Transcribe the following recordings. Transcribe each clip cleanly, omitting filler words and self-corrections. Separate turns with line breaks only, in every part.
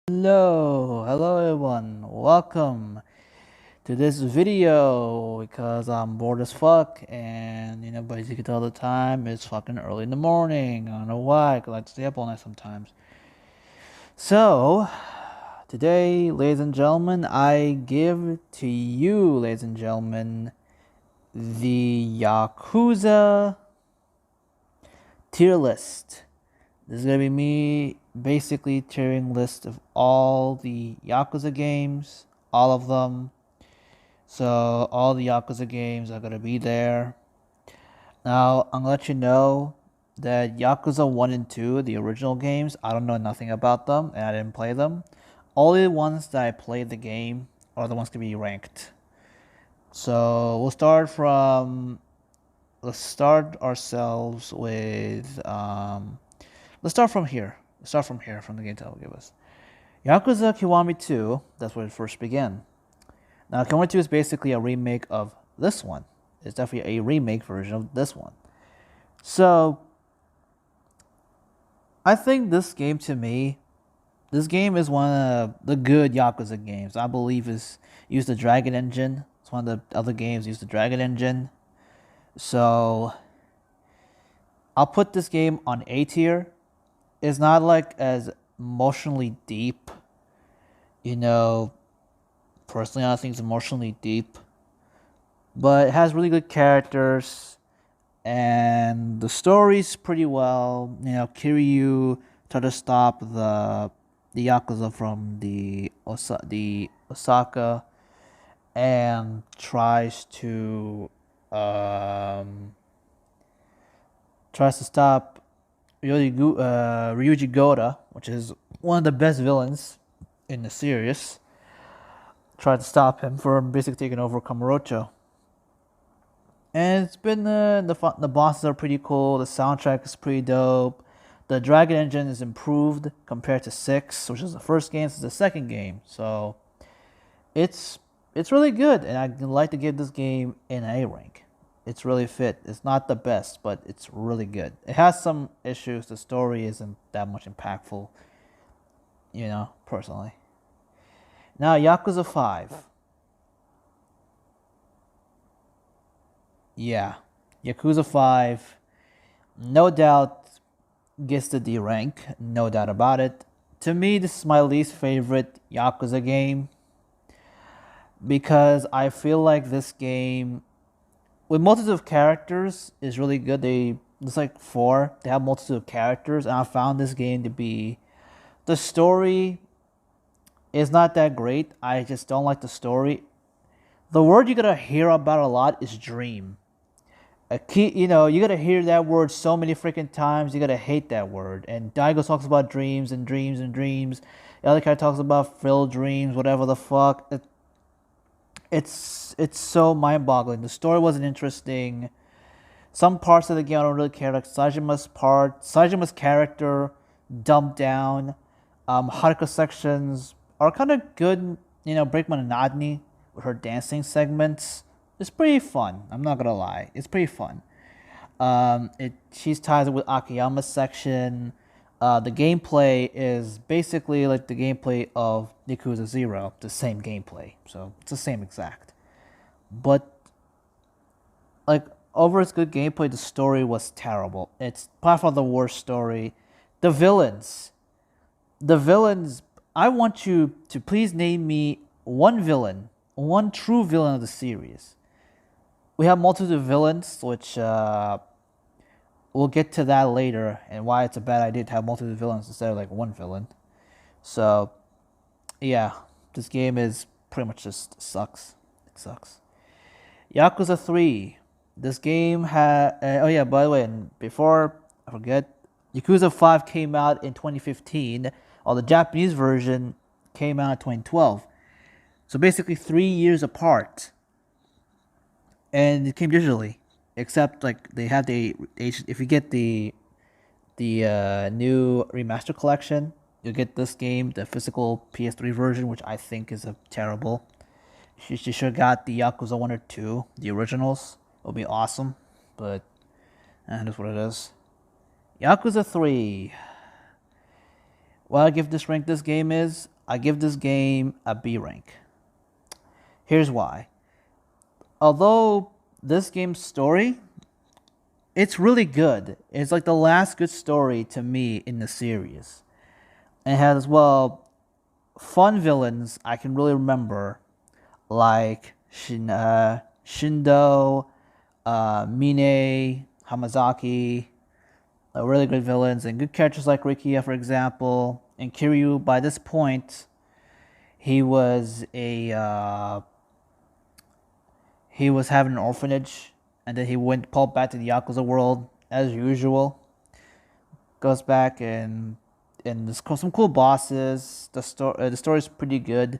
Hello everyone, welcome to this video because I'm bored as fuck and but as you can tell the time it's fucking early in the morning. I don't know why, cause I like to stay up all night sometimes. So, today, ladies and gentlemen, I give to you, ladies and gentlemen, the Yakuza tier list. This is gonna be me basically tiering list of all the Yakuza games, all of them. So all the Yakuza games are gonna be there. Now I'm gonna let you know that Yakuza 1 and 2, the original games, I don't know nothing about them and I didn't play them. Only the ones that I played the game are the ones to be ranked. So let's start ourselves with let's start from here. Let's start from here, from the game title give us. Yakuza Kiwami 2, that's where it first began. Now, Kiwami 2 is basically a remake of this one. It's definitely a remake version of this one. So, I think this game to me, this game is one of the good Yakuza games. I believe is used the Dragon Engine. It's one of the other games used the Dragon Engine. So, I'll put this game on A tier. It's not like as emotionally deep. Personally, I think it's emotionally deep. But it has really good characters. And the story's pretty well. Kiryu tried to stop the Yakuza from the Osaka and tries to stop Ryuji Goda, which is one of the best villains in the series. Tried to stop him from basically taking over Kamurocho. And it's been the bosses are pretty cool. The soundtrack is pretty dope. The Dragon Engine is improved compared to 6, which is the first game. This is the second game, so it's really good, and I'd like to give this game an A rank. It's really fit. It's not the best, but it's really good. It has some issues. The story isn't that much impactful, personally. Now, Yakuza 5. Yeah, Yakuza 5, no doubt gets the D rank, no doubt about it. To me, this is my least favorite Yakuza game because I feel like this game, with multitude of characters, is really good. There's like 4. They have multitude of characters, and I found this game to be, the story is not that great. I just don't like the story. The word you're gonna hear about a lot is dream. You gotta hear that word so many freaking times. You gotta hate that word. And Daigo talks about dreams and dreams and dreams. The other guy talks about filled dreams, whatever the fuck. It's so mind-boggling. The story wasn't interesting. Some parts of the game I don't really care. Like Sajima's character, dumbed down. Haruka sections are kind of good. Break monotony with her dancing segments. It's pretty fun. I'm not gonna lie. It's pretty fun. She's tied with Akiyama's section. The gameplay is basically like the gameplay of Yakuza 0, the same gameplay. So it's the same exact. But like over its good gameplay, the story was terrible. It's by far the worst story. The villains. The villains. I want you to please name me one villain, one true villain of the series. We have multiple villains, which we'll get to that later, and why it's a bad idea to have multiple villains instead of like one villain. So, yeah, this game is pretty much just sucks. It sucks. Yakuza 3. This game had. Oh, yeah, by the way, and before I forget, Yakuza 5 came out in 2015, while the Japanese version came out in 2012. So basically 3 years apart. And it came digitally, except like they have if you get the new remaster collection, you'll get this game, the physical PS3 version, which I think is a terrible. You should have got the Yakuza 1 or 2, the originals. It would be awesome, but that's what it is. Yakuza 3. What I give this game is, I give this game a B rank. Here's why. Although this game's story, it's really good. It's like the last good story to me in the series. And it has, well, fun villains I can really remember, like Shindo, Mine, Hamazaki, really good villains, and good characters like Rikiya, for example. And Kiryu, by this point, he was he was having an orphanage, and then he went pulled back to the Yakuza world as usual. Goes back and there's some cool bosses. The story is pretty good.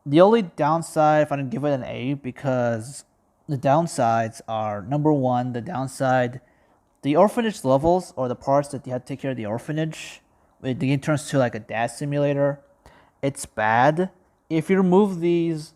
The only downside, if I didn't give it an A, because the downsides are, number one, the orphanage levels, or the parts that you have to take care of the orphanage, the game turns to like a dad simulator. It's bad. If you remove these,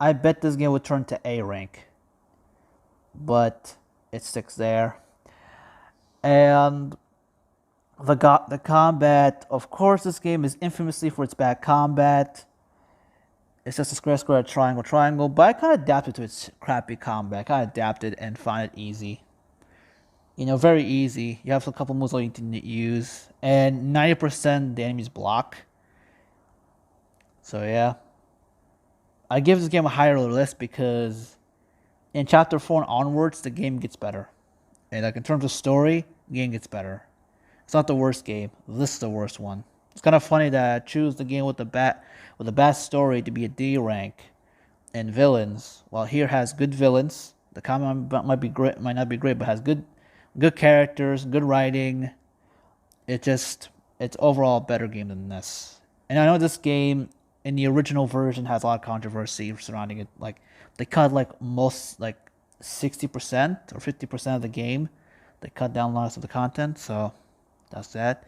I bet this game would turn to A rank. But it sticks there. And the combat, of course, this game is infamously for its bad combat. It's just a square, triangle, but I kind of adapted to its crappy combat. I kind of adapted and find it easy. Very easy. You have a couple moves that you can use, and 90% the enemies block. So yeah, I give this game a higher list because in chapter 4 and onwards, the game gets better. And like in terms of story, the game gets better. It's not the worst game. This is the worst one. It's kind of funny that I choose the game with the bad story to be a D rank, and villains. While here has good villains. The combat might not be great, but has good characters, good writing. It's overall a better game than this. And I know this game in the original version has a lot of controversy surrounding it. Like they cut like 60% or 50% of the game. They cut down lots of the content, so that's that.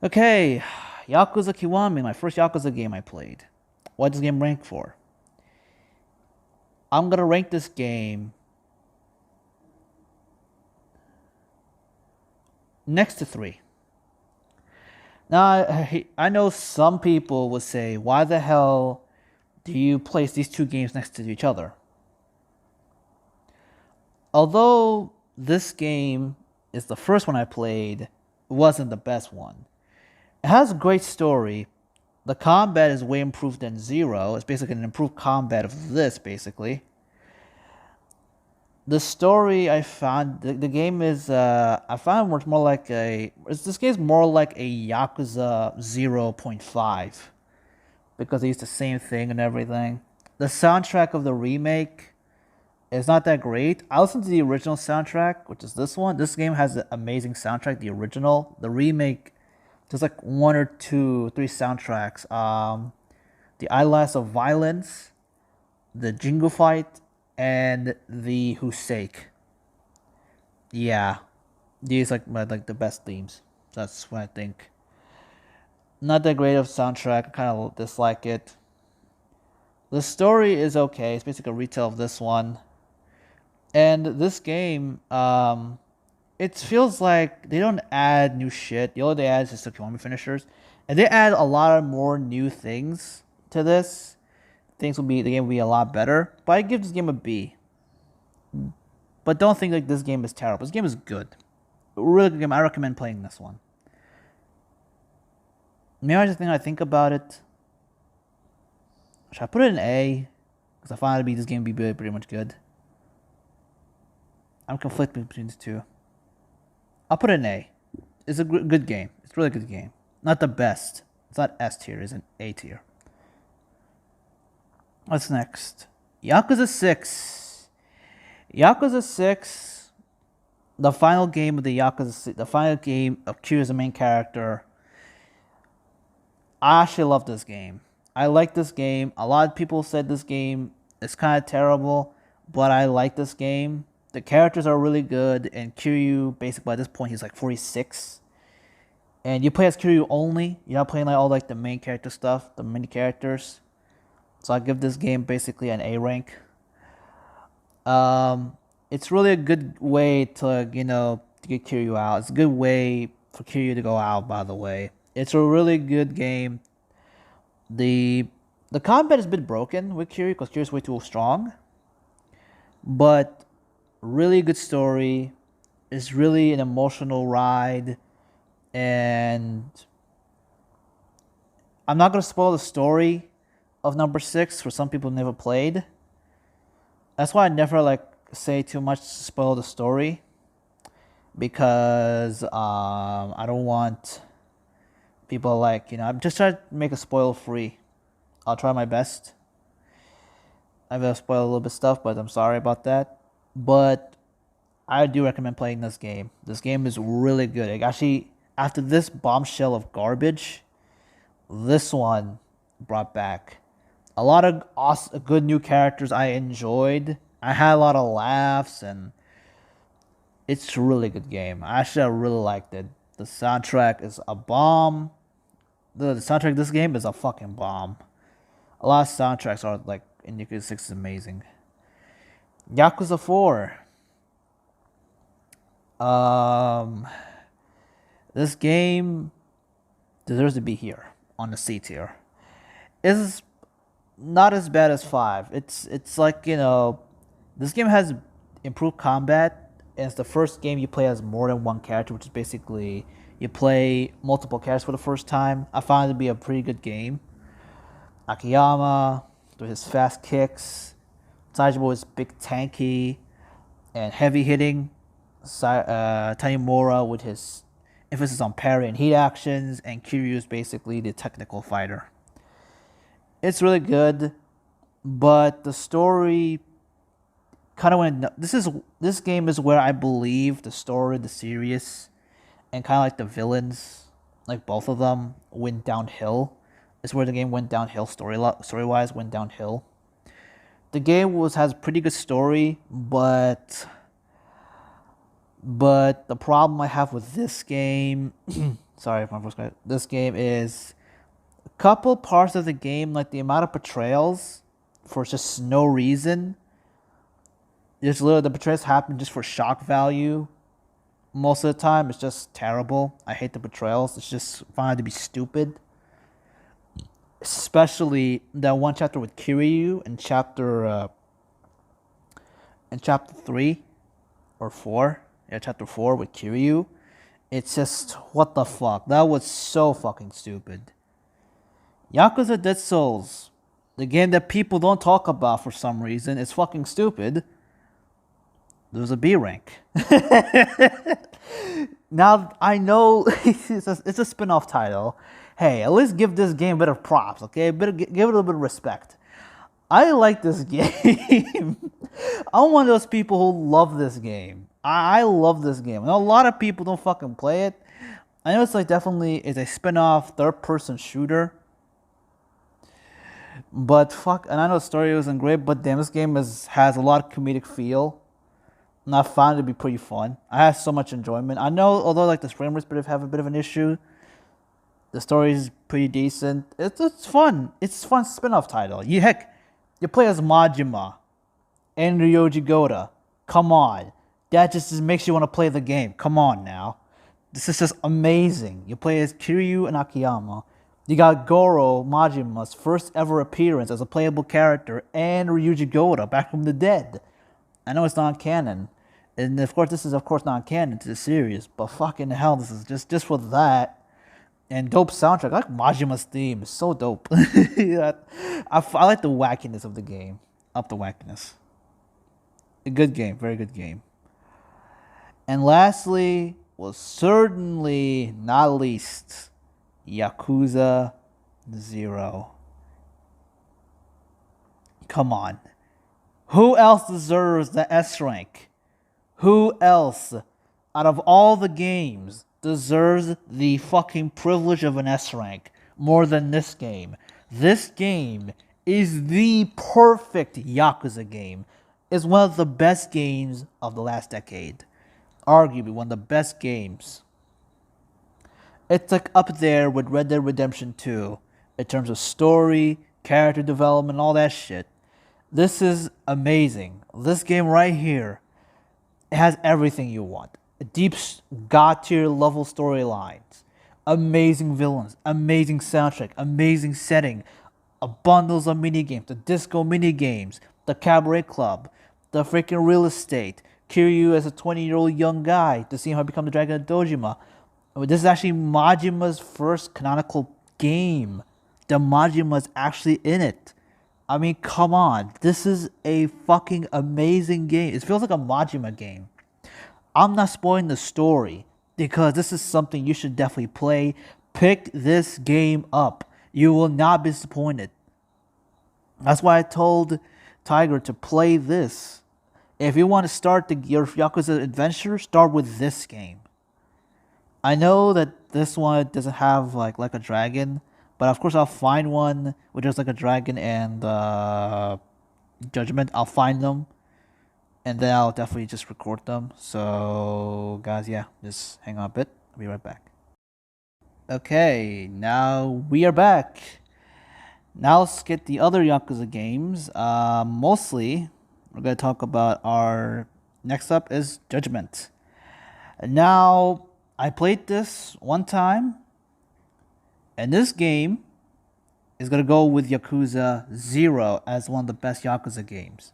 Okay, Yakuza Kiwami, my first Yakuza game I played. What does this game rank for? I'm gonna rank this game next to 3. Now, I know some people would say, why the hell do you place these two games next to each other? Although this game is the first one I played, it wasn't the best one. It has a great story. The combat is way improved than 0. It's basically an improved combat of this, basically. The story I found, the game is, I found it's more like this game is more like a Yakuza 0.5. Because they use the same thing and everything. The soundtrack of the remake is not that great. I listened to the original soundtrack, which is this one. This game has an amazing soundtrack, the original. The remake, there's like 1 or 2, 3 soundtracks. The Eyelash of Violence, the Jingle Fight, and the Husake. Yeah, these like the best themes. That's what I think. Not that great of soundtrack. I kind of dislike it. The story is okay. It's basically a retell of this one. And this game, it feels like they don't add new shit. The only they add is just the Kiwami finishers, and they add a lot of more new things to this. The game will be a lot better. But I give this game a B. But don't think like this game is terrible. This game is good. Really good game. I recommend playing this one. Maybe I just think about it. Should I put it in A? Because I find this game to be pretty much good. I'm conflicted between the two. I'll put it in A. It's a good game. It's a really good game. Not the best. It's not S tier. It's an A tier. What's next? Yakuza 6. Yakuza 6, the final game of the final game of Kiryu as the main character. I actually love this game. I like this game. A lot of people said this game is kind of terrible, but I like this game. The characters are really good, and Kiryu, basically by this point, he's like 46. And you play as Kiryu only. You're not playing like all like the main character stuff, the mini characters. So I give this game basically an A rank. It's really a good way to get Kiryu out. It's a good way for Kiryu to go out, by the way. It's a really good game. The the combat is a bit broken with Kiryu because Kiryu's way too strong, but really good story. It's really an emotional ride, and I'm not gonna spoil the story of number six for some people who never played. That's why I never like say too much to spoil the story because I don't want people like I'm just trying to make a spoil free. I'll try my best. I will spoil a little bit stuff, but I'm sorry about that. But I do recommend playing this game. This game is really good. Like, actually, after this bombshell of garbage, this one brought back a lot of awesome, good new characters I enjoyed. I had a lot of laughs, and it's a really good game. Actually, I really liked it. The soundtrack is a bomb. The soundtrack of this game is a fucking bomb. A lot of soundtracks are like in Yakuza 6 is amazing. Yakuza 4. This game deserves to be here on the C tier. It's not as bad as 5. It's like, this game has improved combat, and it's the first game you play as more than one character, which is basically you play multiple characters for the first time. I found it to be a pretty good game. Akiyama with his fast kicks, Sajima is big tanky and heavy hitting, Tanimura with his emphasis on parry and heat actions, and Kiryu is basically the technical fighter. It's really good, but the story kind of went. This game is where I believe the story, the serious, and kind of like the villains, like both of them, went downhill. It's where the game went downhill story wise, went downhill. The game has pretty good story, but the problem I have with this game, sorry, my voice got this game is a couple parts of the game, like the amount of betrayals for just no reason. There's literally the betrayals happen just for shock value. Most of the time, it's just terrible. I hate the betrayals. It's just found to be stupid. Especially that one chapter with Kiryu in chapter 3 or 4. Yeah, chapter 4 with Kiryu. It's just, what the fuck? That was so fucking stupid. Yakuza Dead Souls, the game that people don't talk about for some reason, is fucking stupid. There's a B rank. Now, I know it's a spin-off title. Hey, at least give this game a bit of props, okay? Give it a little bit of respect. I like this game. I'm one of those people who love this game. I love this game. I know a lot of people don't fucking play it. I know it's like definitely is a spin-off third-person shooter. But fuck, and I know the story wasn't great, but damn, this game has a lot of comedic feel. And I found it to be pretty fun. I had so much enjoyment. I know, although like the frame rates have a bit of an issue, the story is pretty decent. It's fun. It's a fun spin-off title. You play as Majima and Ryoji Goda. Come on. That just makes you want to play the game. Come on now. This is just amazing. You play as Kiryu and Akiyama. You got Goro, Majima's first ever appearance as a playable character, and Ryuji Goda back from the dead. I know it's not canon. And of course, this is not canon to the series, but fucking hell, this is just for that. And dope soundtrack. I like Majima's theme. It's so dope. I like the wackiness of the game. Up the wackiness. A good game. Very good game. And lastly, was certainly not least, Yakuza 0. Come on. Who else deserves the S rank? Who else, out of all the games, deserves the fucking privilege of an S rank more than this game? This game is the perfect Yakuza game. It's one of the best games of the last decade. Arguably one of the best games. It's like up there with Red Dead Redemption 2 in terms of story, character development, all that shit. This is amazing. This game right here, it has everything you want. Deep God tier level storylines, Amazing villains, amazing soundtrack, amazing setting, bundles of minigames, the disco minigames, the cabaret club, the freaking real estate, Kiryu as a 20-year-old young guy to see how he become the Dragon of Dojima. This is actually Majima's first canonical game. The Majima's actually in it. I mean, come on. This is a fucking amazing game. It feels like a Majima game. I'm not spoiling the story because this is something you should definitely play. Pick this game up. You will not be disappointed. That's why I told Tiger to play this. If you want to start your Yakuza adventure, start with this game. I know that this one doesn't have like a dragon, but of course I'll find one with just like a dragon and Judgment. I'll find them, and then I'll definitely just record them. So guys, yeah, just hang on a bit. I'll be right back. Okay, now we are back. Now let's get the other Yakuza games. Mostly, we're gonna talk about our next up is Judgment. Now, I played this one time, and this game is gonna go with Yakuza 0 as one of the best Yakuza games.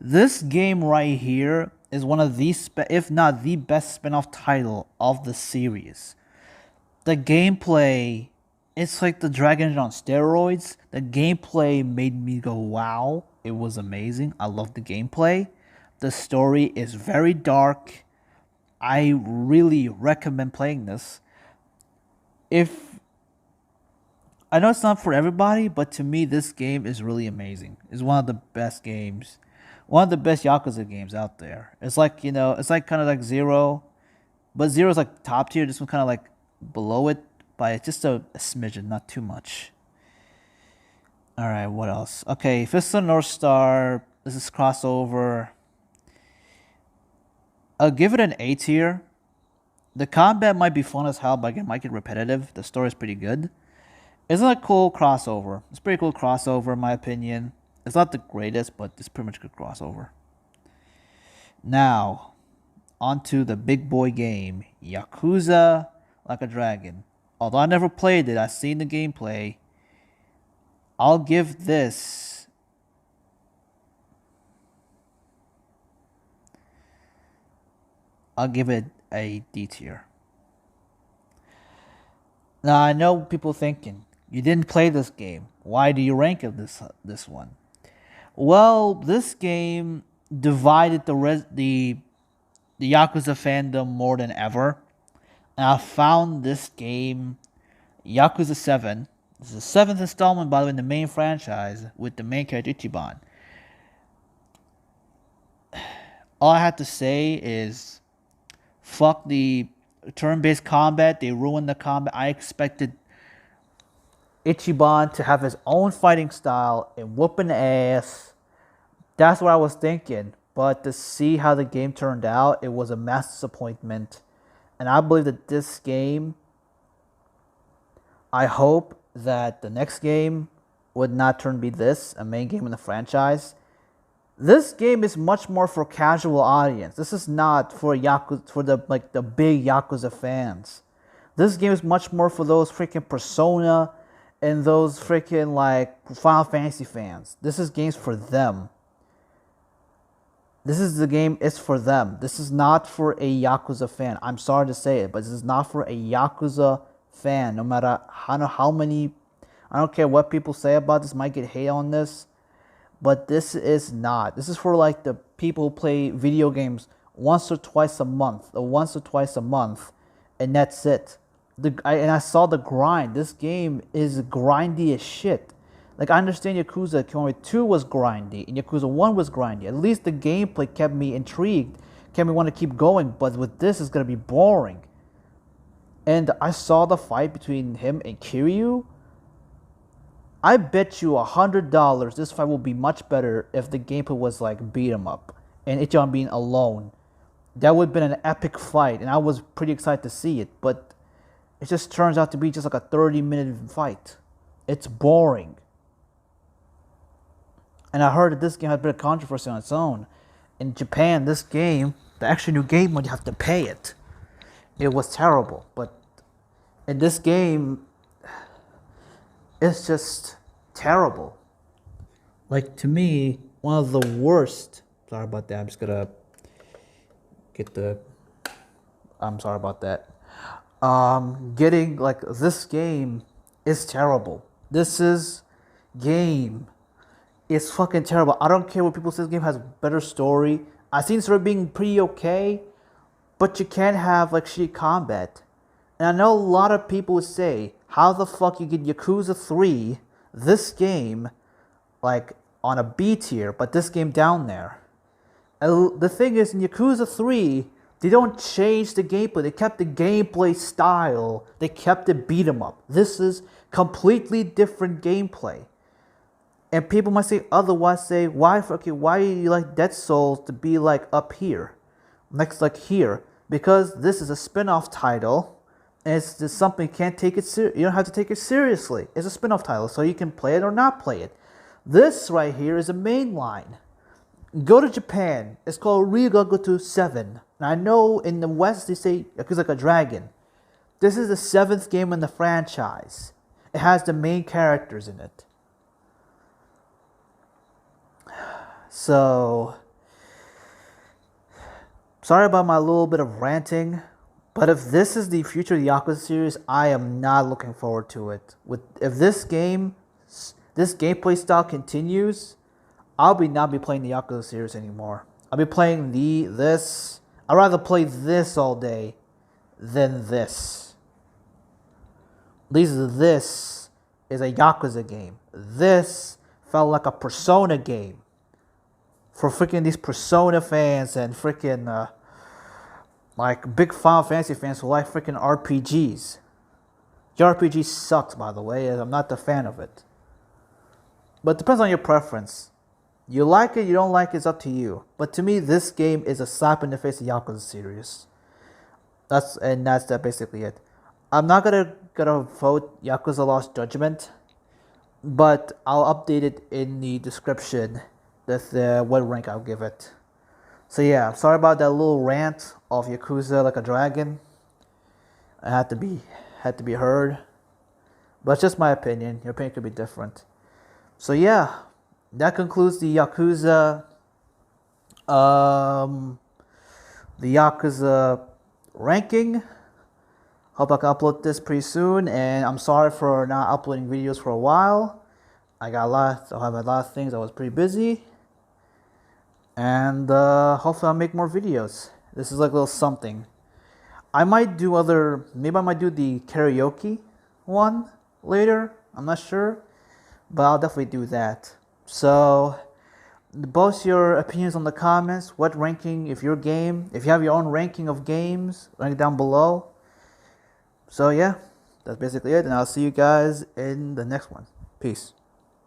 This game right here is one of the, if not the best spin-off title of the series. The gameplay, it's like the Dragon Age on steroids. The gameplay made me go, wow, it was amazing. I love the gameplay. The story is very dark. I really recommend playing this. If I know it's not for everybody, but to me, this game is really amazing. It's one of the best games. One of the best Yakuza games out there. It's like, it's like kind of like Zero. But Zero is like top tier. This one kind of like below it by just a smidgen, not too much. Alright, what else? Okay, Fist of the North Star. This is crossover. I'll give it an A tier. The combat might be fun as hell, but it might get repetitive. The story is pretty good. It's a cool crossover. It's a pretty cool crossover, in my opinion. It's not the greatest, but it's pretty much a good crossover. Now, onto the big boy game, Yakuza Like a Dragon. Although I never played it, I've seen the gameplay. I'll give this it a D tier. Now I know people thinking, you didn't play this game. Why do you rank it this one? Well, this game divided the Yakuza fandom more than ever. And I found this game, Yakuza 7. This is the 7th installment, by the way, in the main franchise with the main character Ichiban. All I have to say is, fuck the turn-based combat. They ruined the combat. I expected Ichiban to have his own fighting style and whooping ass. That's what I was thinking. But to see how the game turned out, it was a massive disappointment. And I believe that this game, I hope that the next game would not turn be this, a main game in the franchise. This game is much more for casual audience. This is not for Yakuza, for the big Yakuza fans. This game is much more for those freaking Persona and those freaking Final Fantasy fans. This is games for them. This is the game, it's for them. This is not for a Yakuza fan. I'm sorry to say it, but this is not for a Yakuza fan. No matter how many, I don't care what people say about this, might get hate on this, but this is not. This is for the people who play video games once or twice a month, and that's it. I saw the grind. This game is grindy as shit. I understand Yakuza Kiwami 2 was grindy, and Yakuza 1 was grindy. At least the gameplay kept me intrigued, kept me want to keep going, but with this, it's going to be boring. And I saw the fight between him and Kiryu. I bet you $100 this fight will be much better if the gameplay was beat 'em up, and Ichiban being alone. That would have been an epic fight, and I was pretty excited to see it, but it just turns out to be just a 30-minute fight. It's boring. And I heard that this game had a bit of controversy on its own. In Japan, this game, the actual new game mode, you have to pay it. It was terrible, but And this game is just terrible. Like, to me, one of the worst. Sorry about that. I'm just gonna get the. I'm sorry about that. Getting like this game is terrible. This is game is fucking terrible. I don't care what people say. This game has a better story. I seen it being pretty okay, but you can't have like shitty combat. And I know a lot of people would say, how the fuck you get Yakuza 3, this game, like on a B tier, but this game down there. And the thing is, in Yakuza 3, they don't change the gameplay. They kept the gameplay style. They kept it beat 'em up. This is completely different gameplay. And people might say otherwise, say, why do you like Dead Souls to be like up here? Next, like here. Because this is a spin-off title. And it's just something you can't take it you don't have to take it seriously. It's a spin-off title, so you can play it or not play it. This right here is a main line. Go to Japan. It's called Ryugagoto 7. And I know in the West they say Yakuza Like a Dragon. This is the 7th game in the franchise. It has the main characters in it. So, sorry about my little bit of ranting. But if this is the future of the Yakuza series, I am not looking forward to it. If this gameplay style continues, I'll not be playing the Yakuza series anymore. I'll be playing this. I'd rather play this all day than this. At least this is a Yakuza game. This felt like a Persona game. For freaking these Persona fans and freaking like big Final Fantasy fans who like freaking RPGs. JRPG sucks, by the way. I'm not a fan of it. But it depends on your preference. You like it, you don't like it, it's up to you. But to me, this game is a slap in the face of Yakuza series. That's basically it. I'm not gonna vote Yakuza Lost Judgment, but I'll update it in the description. That's what rank I'll give it. So yeah, sorry about that little rant of Yakuza Like a Dragon. It had to be heard. But it's just my opinion. Your opinion could be different. So yeah, that concludes the Yakuza ranking. Hope I can upload this pretty soon, and I'm sorry for not uploading videos for a while. I have a lot of things. I was pretty busy. And hopefully I'll make more videos. This is like a little something. Maybe I might do the karaoke one later. I'm not sure. But I'll definitely do that. So, post your opinions on the comments. What ranking, if you have your own ranking of games, rank it down below. So yeah, that's basically it. And I'll see you guys in the next one. Peace.